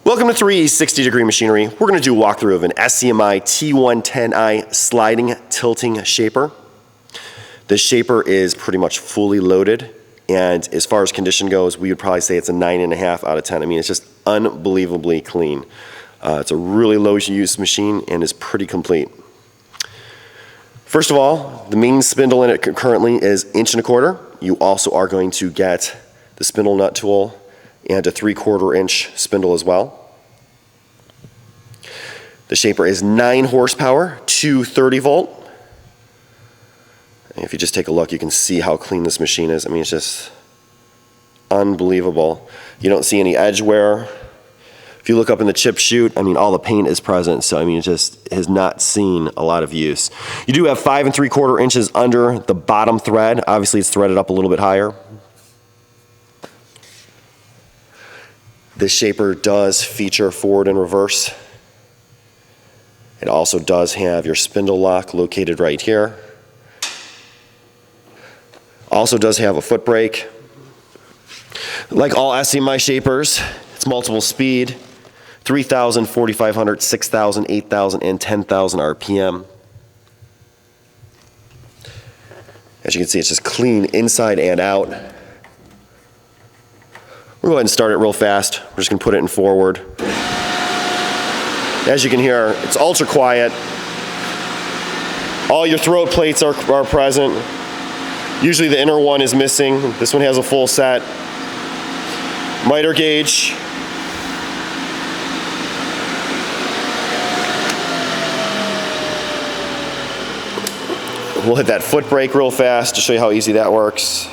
Welcome to 360-degree machinery. We're going to do a walkthrough of an SCMI T110i sliding tilting shaper. This shaper is pretty much fully loaded, and as far as condition goes, we would probably say it's a 9.5 out of 10. I mean, it's just unbelievably clean. It's a really low-use machine and is pretty complete. First of all, the main spindle in it currently is 1.25 inches. You also are going to get the spindle nut tool and a 3/4 inch spindle as well. The shaper is 9 horsepower, 230 volt. And if you just take a look, you can see how clean this machine is. I mean, it's just unbelievable. You don't see any edge wear. If you look up in the chip chute, I mean, all the paint is present, so I mean, it just has not seen a lot of use. You do have 5 3/4 inches under the bottom thread. Obviously, it's threaded up a little bit higher. This shaper does feature forward and reverse. It also does have your spindle lock located right here. Also does have a foot brake. Like all SCMI shapers, it's multiple speed, 3,000, 4,500, 6,000, 8,000, and 10,000 RPM. As you can see, it's just clean inside and out. We'll go ahead and start it real fast. We're just going to put it in forward. As you can hear, it's ultra quiet. All your throat plates are present. Usually the inner one is missing. This one has a full set. Miter gauge. We'll hit that foot brake real fast to show you how easy that works.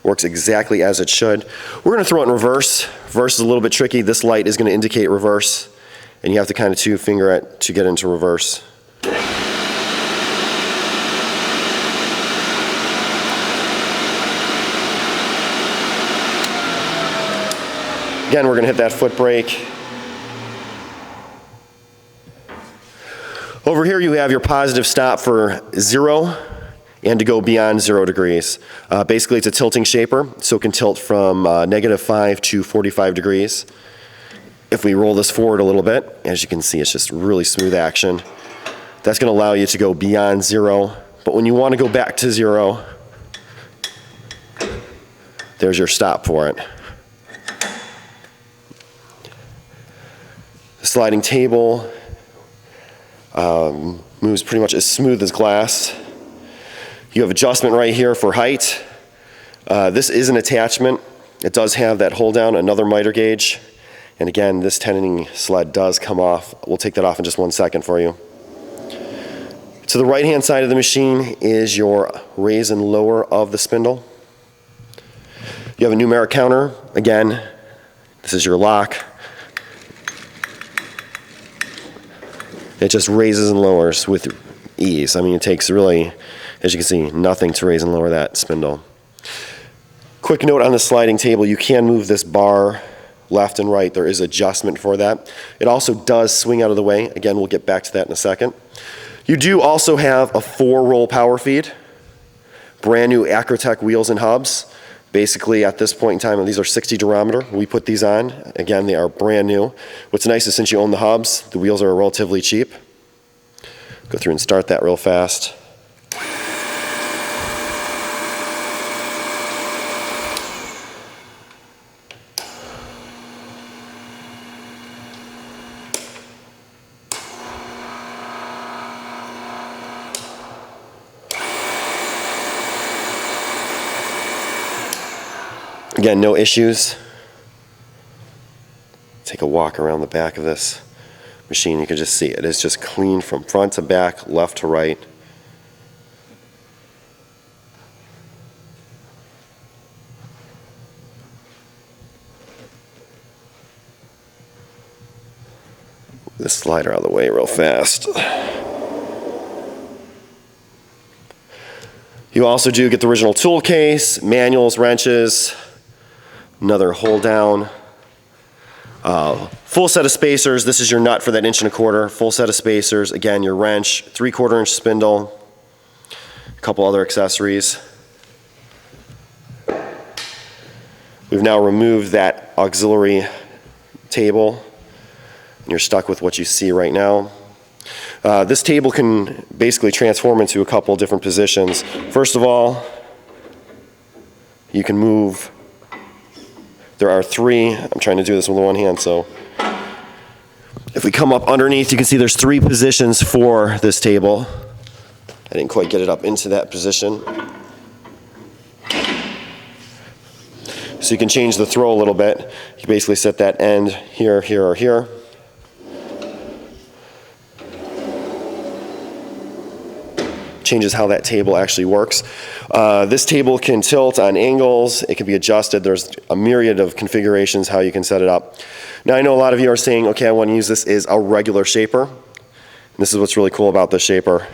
Works exactly as it should. We're going to throw it in reverse. Reverse is a little bit tricky. This light is going to indicate reverse, and you have to kind of two-finger it to get into reverse. Again, we're going to hit that foot brake. Over here you have your positive stop for 0 and to go beyond 0 degrees. Basically it's a tilting shaper, so it can tilt from -5 to 45 degrees. If we roll this forward a little bit, as you can see, it's just really smooth action. That's going to allow you to go beyond 0, but when you want to go back to 0, there's your stop for it. The sliding table moves pretty much as smooth as glass. You have adjustment right here for height. This is an attachment. It does have that hold down, another miter gauge. And again, this tenoning sled does come off. We'll take that off in just 1 second for you. To the right hand side of the machine is your raise and lower of the spindle. You have a numeric counter. Again, this is your lock. It just raises and lowers with ease. I mean, it takes really, as you can see, nothing to raise and lower that spindle. Quick note on the sliding table, you can move this bar left and right. There is adjustment for that. It also does swing out of the way. Again, we'll get back to that in a second. You do also have a 4-roll power feed. Brand new Acrotech wheels and hubs. Basically, at this point in time, these are 60 durometer. We put these on. Again, they are brand new. What's nice is since you own the hubs, the wheels are relatively cheap. Go through and start that real fast. Again, no issues. Take a walk around the back of this machine. You can just see it is just clean from front to back, left to right. This slider out of the way real fast. You also do get the original tool case, manuals, wrenches, another hold down, full set of spacers. This is your nut for that 1.25 inch, full set of spacers. Again, your wrench, 3/4 inch spindle, a couple other accessories. We've now removed that auxiliary table. You're stuck with what you see right now. This table can basically transform into a couple different positions. First of all, you can move. There are three. I'm trying to do this with one hand, so if we come up underneath, you can see there's three positions for this table. I didn't quite get it up into that position. So you can change the throw a little bit. You can basically set that end here, here, or here. Changes how that table actually works. This table can tilt on angles. It can be adjusted. There's a myriad of configurations how you can set it up. Now I know a lot of you are saying, okay, I want to use this as a regular shaper. And this is what's really cool about this shaper.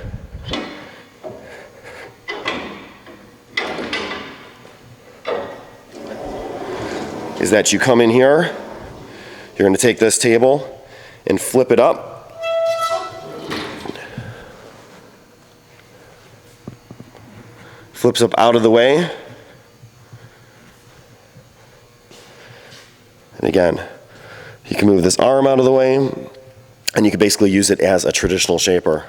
Is that you come in here, you're going to take this table and flip it up. Flips up out of the way. And again, you can move this arm out of the way, and you can basically use it as a traditional shaper.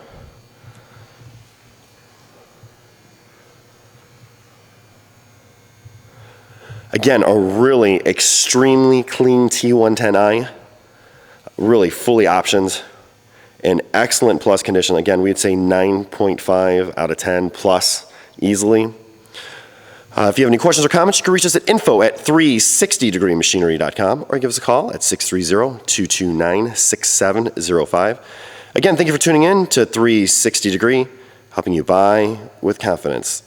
Again, a really extremely clean T110i, really fully optioned, in excellent plus condition. Again, we'd say 9.5 out of 10 plus easily. If you have any questions or comments, you can reach us at info@360degreemachinery.com or give us a call at 630-229-6705. Again, thank you for tuning in to 360 Degree, helping you buy with confidence.